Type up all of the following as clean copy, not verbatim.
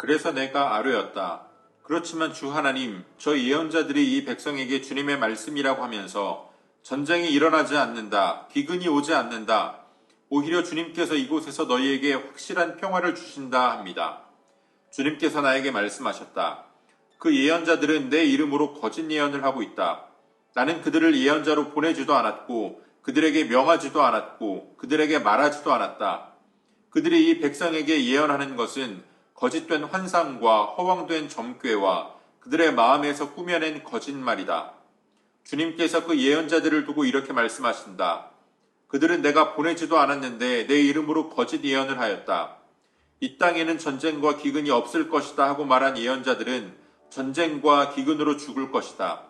그래서 내가 아뢰었다. 그렇지만 주 하나님, 저 예언자들이 이 백성에게 주님의 말씀이라고 하면서 전쟁이 일어나지 않는다, 기근이 오지 않는다, 오히려 주님께서 이곳에서 너희에게 확실한 평화를 주신다 합니다. 주님께서 나에게 말씀하셨다. 그 예언자들은 내 이름으로 거짓 예언을 하고 있다. 나는 그들을 예언자로 보내지도 않았고 그들에게 명하지도 않았고 그들에게 말하지도 않았다. 그들이 이 백성에게 예언하는 것은 거짓된 환상과 허황된 점괘와 그들의 마음에서 꾸며낸 거짓말이다. 주님께서 그 예언자들을 두고 이렇게 말씀하신다. 그들은 내가 보내지도 않았는데 내 이름으로 거짓 예언을 하였다. 이 땅에는 전쟁과 기근이 없을 것이다 하고 말한 예언자들은 전쟁과 기근으로 죽을 것이다.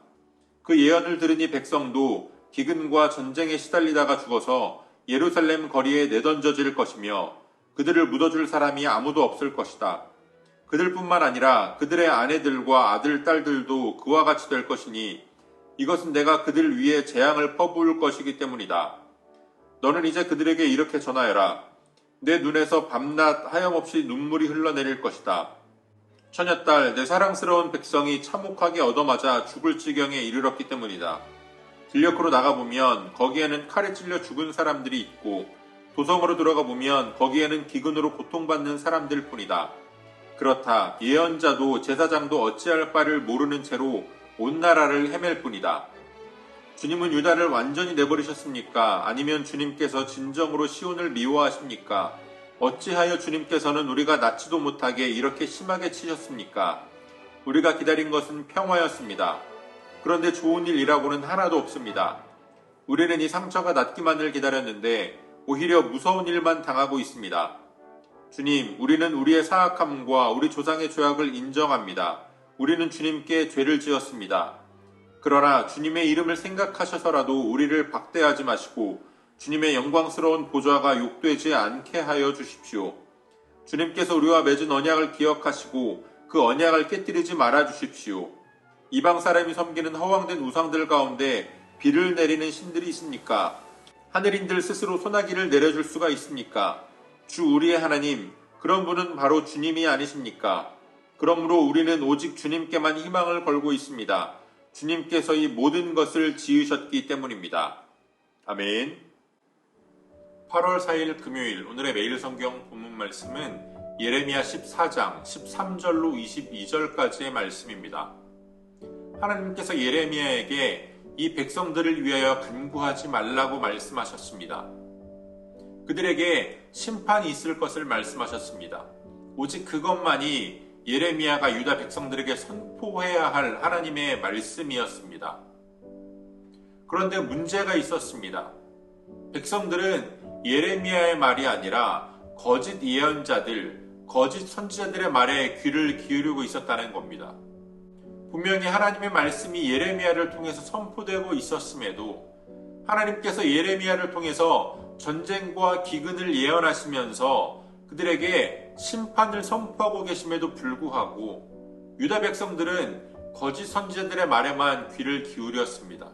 그 예언을 들으니 백성도 기근과 전쟁에 시달리다가 죽어서 예루살렘 거리에 내던져질 것이며 그들을 묻어줄 사람이 아무도 없을 것이다. 그들뿐만 아니라 그들의 아내들과 아들, 딸들도 그와 같이 될 것이니 이것은 내가 그들 위에 재앙을 퍼부을 것이기 때문이다. 너는 이제 그들에게 이렇게 전하여라. 내 눈에서 밤낮 하염없이 눈물이 흘러내릴 것이다. 처녀딸, 내 사랑스러운 백성이 참혹하게 얻어맞아 죽을 지경에 이르렀기 때문이다. 들녘으로 나가보면 거기에는 칼에 찔려 죽은 사람들이 있고 도성으로 들어가 보면 거기에는 기근으로 고통받는 사람들 뿐이다. 그렇다. 예언자도 제사장도 어찌할 바를 모르는 채로 온 나라를 헤맬 뿐이다. 주님은 유다를 완전히 내버리셨습니까? 아니면 주님께서 진정으로 시온을 미워하십니까? 어찌하여 주님께서는 우리가 낳지도 못하게 이렇게 심하게 치셨습니까? 우리가 기다린 것은 평화였습니다. 그런데 좋은 일이라고는 하나도 없습니다. 우리는 이 상처가 낫기만을 기다렸는데 오히려 무서운 일만 당하고 있습니다. 주님, 우리는 우리의 사악함과 우리 조상의 죄악을 인정합니다. 우리는 주님께 죄를 지었습니다. 그러나 주님의 이름을 생각하셔서라도 우리를 박대하지 마시고 주님의 영광스러운 보좌가 욕되지 않게 하여 주십시오. 주님께서 우리와 맺은 언약을 기억하시고 그 언약을 깨뜨리지 말아 주십시오. 이방 사람이 섬기는 허황된 우상들 가운데 비를 내리는 신들이 있습니까? 하늘인들 스스로 소나기를 내려줄 수가 있습니까? 주 우리의 하나님, 그런 분은 바로 주님이 아니십니까? 그러므로 우리는 오직 주님께만 희망을 걸고 있습니다. 주님께서 이 모든 것을 지으셨기 때문입니다. 아멘. 8월 4일 금요일 오늘의 매일 성경 본문 말씀은 예레미야 14장 13절로 22절까지의 말씀입니다. 하나님께서 예레미야에게 이 백성들을 위하여 간구하지 말라고 말씀하셨습니다. 그들에게 심판이 있을 것을 말씀하셨습니다. 오직 그것만이 예레미야가 유다 백성들에게 선포해야 할 하나님의 말씀이었습니다. 그런데 문제가 있었습니다. 백성들은 예레미야의 말이 아니라 거짓 예언자들, 거짓 선지자들의 말에 귀를 기울이고 있었다는 겁니다. 분명히 하나님의 말씀이 예레미야를 통해서 선포되고 있었음에도 하나님께서 예레미야를 통해서 전쟁과 기근을 예언하시면서 그들에게 심판을 선포하고 계심에도 불구하고 유다 백성들은 거짓 선지자들의 말에만 귀를 기울였습니다.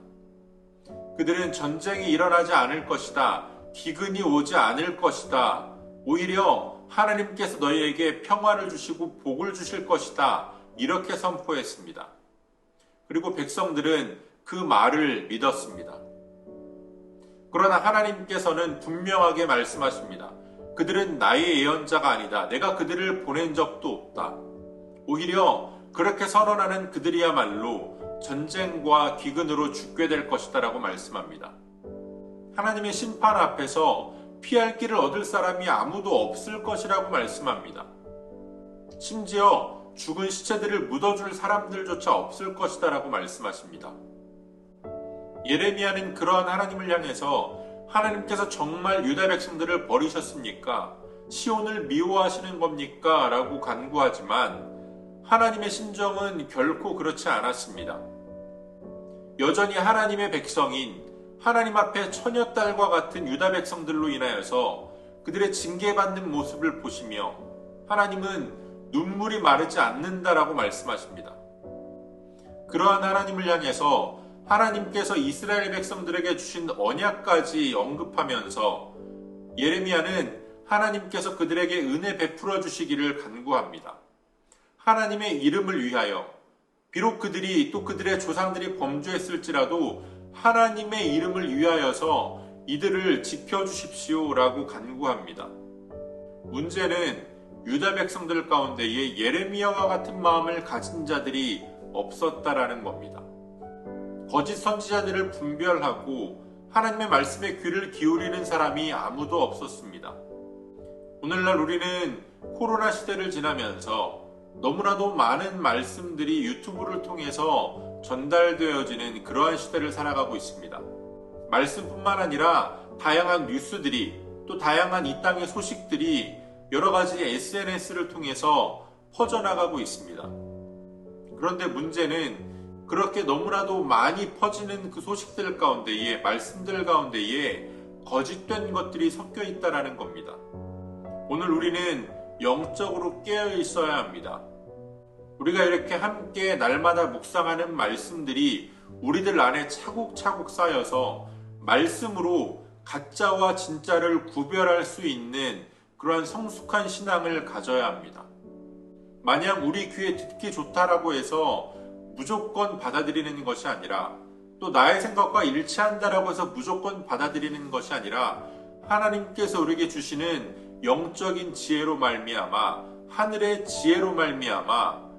그들은 전쟁이 일어나지 않을 것이다. 기근이 오지 않을 것이다. 오히려 하나님께서 너희에게 평화를 주시고 복을 주실 것이다. 이렇게 선포했습니다. 그리고 백성들은 그 말을 믿었습니다. 그러나 하나님께서는 분명하게 말씀하십니다. 그들은 나의 예언자가 아니다. 내가 그들을 보낸 적도 없다. 오히려 그렇게 선언하는 그들이야말로 전쟁과 기근으로 죽게 될 것이다 라고 말씀합니다. 하나님의 심판 앞에서 피할 길을 얻을 사람이 아무도 없을 것이라고 말씀합니다. 심지어 죽은 시체들을 묻어줄 사람들조차 없을 것이다 라고 말씀하십니다. 예레미야는 그러한 하나님을 향해서 하나님께서 정말 유다 백성들을 버리셨습니까? 시온을 미워하시는 겁니까? 라고 간구하지만 하나님의 심정은 결코 그렇지 않았습니다. 여전히 하나님의 백성인 하나님 앞에 처녀딸과 같은 유다 백성들로 인하여서 그들의 징계받는 모습을 보시며 하나님은 눈물이 마르지 않는다라고 말씀하십니다. 그러한 하나님을 향해서 하나님께서 이스라엘 백성들에게 주신 언약까지 언급하면서 예레미야는 하나님께서 그들에게 은혜 베풀어 주시기를 간구합니다. 하나님의 이름을 위하여, 비록 그들이 또 그들의 조상들이 범죄했을지라도 하나님의 이름을 위하여서 이들을 지켜주십시오라고 간구합니다. 문제는 유다 백성들 가운데에 예레미야와 같은 마음을 가진 자들이 없었다라는 겁니다. 거짓 선지자들을 분별하고 하나님의 말씀에 귀를 기울이는 사람이 아무도 없었습니다. 오늘날 우리는 코로나 시대를 지나면서 너무나도 많은 말씀들이 유튜브를 통해서 전달되어지는 그러한 시대를 살아가고 있습니다. 말씀뿐만 아니라 다양한 뉴스들이, 또 다양한 이 땅의 소식들이 여러 가지 SNS를 통해서 퍼져나가고 있습니다. 그런데 문제는 그렇게 너무나도 많이 퍼지는 그 소식들 가운데에, 말씀들 가운데에 거짓된 것들이 섞여 있다라는 겁니다. 오늘 우리는 영적으로 깨어 있어야 합니다. 우리가 이렇게 함께 날마다 묵상하는 말씀들이 우리들 안에 차곡차곡 쌓여서 말씀으로 가짜와 진짜를 구별할 수 있는 그러한 성숙한 신앙을 가져야 합니다. 마냥 우리 귀에 듣기 좋다라고 해서 무조건 받아들이는 것이 아니라, 또 나의 생각과 일치한다라고 해서 무조건 받아들이는 것이 아니라, 하나님께서 우리에게 주시는 영적인 지혜로 말미암아, 하늘의 지혜로 말미암아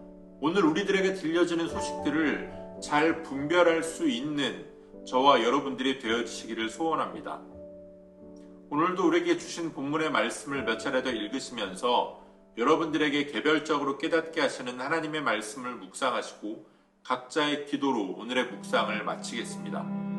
오늘 우리들에게 들려지는 소식들을 잘 분별할 수 있는 저와 여러분들이 되어주시기를 소원합니다. 오늘도 우리에게 주신 본문의 말씀을 몇 차례 더 읽으시면서 여러분들에게 개별적으로 깨닫게 하시는 하나님의 말씀을 묵상하시고 각자의 기도로 오늘의 묵상을 마치겠습니다.